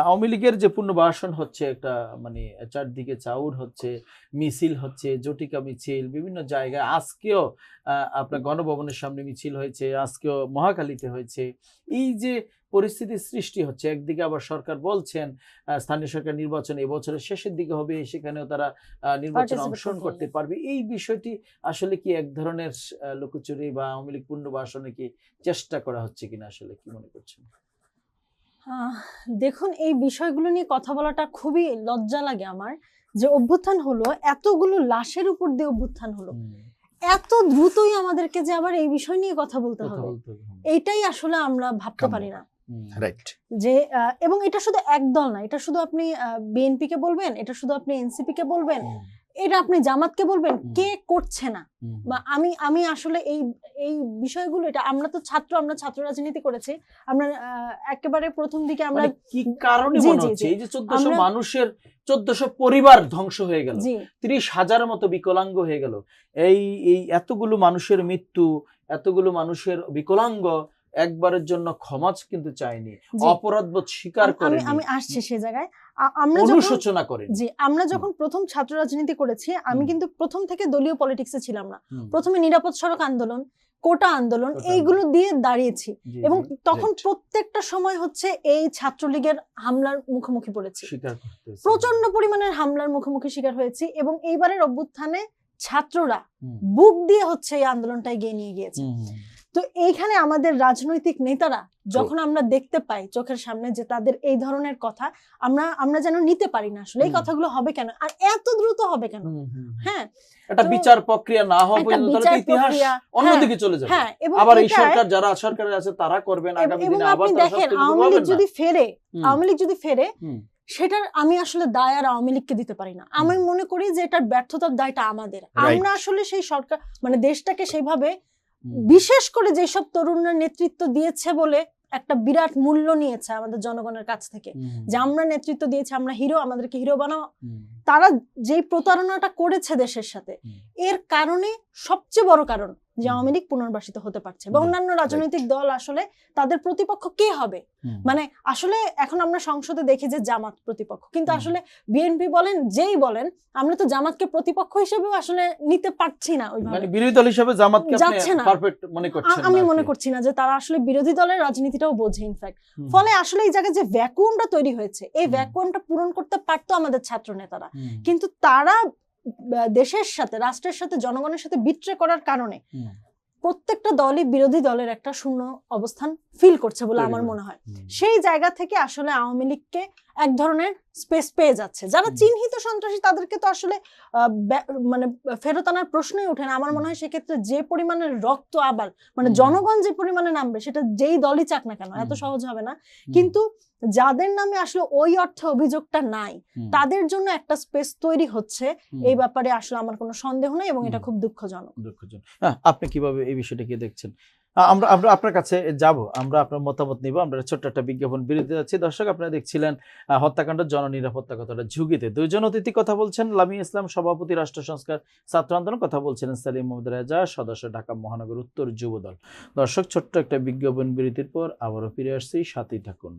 আওয়ামী লীগের যে পুনর্বাসন হচ্ছে একটা মানে চারদিকে চাউর হচ্ছে, মিছিল হচ্ছে, জটিকা মিছিল বিভিন্ন জায়গায়, আজকেও আপনার গণভবনের সামনে মিছিল হয়েছে, আজকেও মহাখালীতে হয়েছে। এই যে পরিস্থিতি সৃষ্টি হচ্ছে, একদিকে আবার সরকার বলছেন স্থানীয় সরকার নির্বাচন এবছরের শেষের দিকে হবে, সেখানেও তারা নির্বাচনে অংশগ্রহণ করতে পারবে। এই বিষয়টি আসলে কি এক ধরনের লুকোচুরি বা আওয়ামী লীগ পুনর্বাসনে কি চেষ্টা করা হচ্ছে কিনা, আসলে কি মনে করছেন? দেখুন, এই বিষয়গুলো নিয়ে কথা বলাটা খুবই লজ্জা লাগে আমার, যে অভ্যুত্থান হলো, এতগুলো লাশের উপর দিয়ে অভ্যুত্থান হলো, এত দ্রুতই আমাদেরকে যে আবার এই বিষয় নিয়ে কথা বলতে হবে, এইটাই আসলে আমরা ভাবতে পারি না। যে এবং এটা শুধু এক দল না, এটা শুধু আপনি বিএনপি কে বলবেন, এটা শুধু আপনি এনসিপি কে বলবেন, এটা আপনি জামাতকে বলবেন, কে করছে না। বা আমি আসলে এই বিষয়গুলো, এটা আমরা তো আমরা ছাত্র রাজনীতি করেছি, আমরা একেবারে প্রথম দিকে আমরা কি কারণে মনে হচ্ছে এই যে 1400 মানুষের 1400 পরিবার ধ্বংস হয়ে গেল, 30,000 মতো বিকলাঙ্গ হয়ে গেল, এই এতগুলো মানুষের মৃত্যু, এতগুলো মানুষের বিকলাঙ্গ একবারের জন্য ক্ষমা কিন্তু চাইনি, অপরাধবোধ স্বীকার করেনি। আমি আসছি সে জায়গায়। আমরা অনুশোচনা করেন। জি, আমরা যখন প্রথম ছাত্র রাজনীতি করেছি, আমি কিন্তু প্রথম থেকে দলীয় পলিটিক্সে ছিলাম না। প্রথমে নিরাপদ সড়ক আন্দোলন, কোটা আন্দোলন, এইগুলো দিয়ে দাঁড়িয়েছি, এবং তখন প্রত্যেকটা সময় হচ্ছে এই ছাত্রলীগের হামলার মুখোমুখি পড়েছি, প্রচন্ড পরিমাণের হামলার মুখোমুখি শিকার হয়েছি, এবং এইবারের অভ্যুত্থানে ছাত্ররা বুক দিয়ে হচ্ছে এই আন্দোলনটা এগিয়ে নিয়ে গিয়েছে। তো এইখানে আমাদের রাজনৈতিক নেতারা যখন আমরা দেখতে পাই চোখের সামনে যে তাদের এই ধরনের কথা আমরা যেন নিতে পারি না, আসলে এই কথাগুলো হবে কেন, আর এত দ্রুত হবে কেন। হ্যাঁ, একটা বিচার প্রক্রিয়া না হওয়া পর্যন্ত ইতিহাস অন্যদিকে চলে যাবে। আবার এই সরকার, যারা সরকারে আছে তারা করবেন আগামী দিনে। আবার দেখেন, আওয়ামী লীগ যদি ফেরে সেটার আমি আসলে দায় আর আওয়ামী লীগকে দিতে পারি না। আমি মনে করি যে এটার ব্যর্থতার দায়টা আমাদের। আমরা আসলে সেই সরকার মানে দেশটাকে সেইভাবে, বিশেষ করে যেসব তরুণরা নেতৃত্ব দিয়েছে বলে একটা বিরাট মূল্য নিয়েছে আমাদের জনগণের কাছ থেকে, যে আমরা নেতৃত্ব দিয়েছি, আমরা হিরো, আমাদেরকে হিরো বানাও, তারা যেই প্রতারণাটা করেছে দেশের সাথে, এর কারণে সবচেয়ে বড় কারণ যে আওয়ামী লীগ পুনর্বাসিত হতে পারছে, বা অন্যান্য রাজনৈতিক দল আসলে তাদের প্রতিপক্ষ কে হবে। মানে আসলে এখন আমরা সংসদে দেখি যে জামাত প্রতিপক্ষ, কিন্তু আসলে বিএনপি বলেন, যেই বলেন, আমরা তো জামাতকে প্রতিপক্ষ হিসেবেও আসলে নিতে পারছি না ওইভাবে, মানে বিরোধী দল হিসেবে জামাতকে আপনি পারফেক্ট মনে করছেন না। আমি মনে করছি না যে তারা আসলে বিরোধী দলের রাজনীতিটাও বোঝে ইনফ্যাক্ট। ফলে আসলে এই জায়গায় যে ভ্যাকুয়ামটা তৈরি হয়েছে, এই ভ্যাকুয়ামটা পূরণ করতে পারতো আমাদের ছাত্র নেতারা, কিন্তু তারা দেশের সাথে, রাষ্ট্রের সাথে, জনগণের সাথে বিট্রে করার কারণে প্রত্যেকটা দলই বিরোধী দলের একটা শূন্য অবস্থান ফিল করছে বলে আমার মনে হয়। সেই জায়গা থেকে আসলে আওয়ামী লীগকে এক ধরনের স্পেস পেয়ে যাচ্ছে। যারা চিহ্নিত সন্ত্রাসী তাদেরকে তো আসলে মানে ফেরত আনার প্রশ্নই ওঠে না। আমার মনে হয় সেক্ষেত্রে যে পরিমাণের রক্ত আবার মানে জনগণ যে পরিমাণে নামবে, সেটা যেই দলই চাক না কেন এত সহজ হবে না। কিন্তু যাদের নামে আসলে ওই অর্থে অভিযোগটা নাই, তাদের জন্য একটা স্পেস তৈরি হচ্ছে, এই ব্যাপারে আসলে আমার কোনো সন্দেহ নেই, এবং এটা খুব দুঃখজনক। আপনি কিভাবে এই বিষয়টাকে দেখছেন? আমরা আপনার কাছে যাব, আমরা আপনার মতামত নিব। আমরা ছোট্ট একটা বিজ্ঞাপন বিরতি যাচ্ছি। দর্শক, আপনারা দেখছিলেন হত্যাকাণ্ড জননিরাপত্তা কতটা ঝুঁকিতে। দুইজন অতিথি কথা বলছেন, লামিয়া ইসলাম সভাপতি, রাষ্ট্র সংস্কার ছাত্র আন্দোলন, কথা বলছিলেন সালিম মোহাম্মদ রেজা, সদস্য, ঢাকা মহানগর উত্তর যুবদল। দর্শক, ছোট্ট একটা বিজ্ঞাপন বিরতির পর আবারও ফিরে আসছি, সাথেই থাকুন।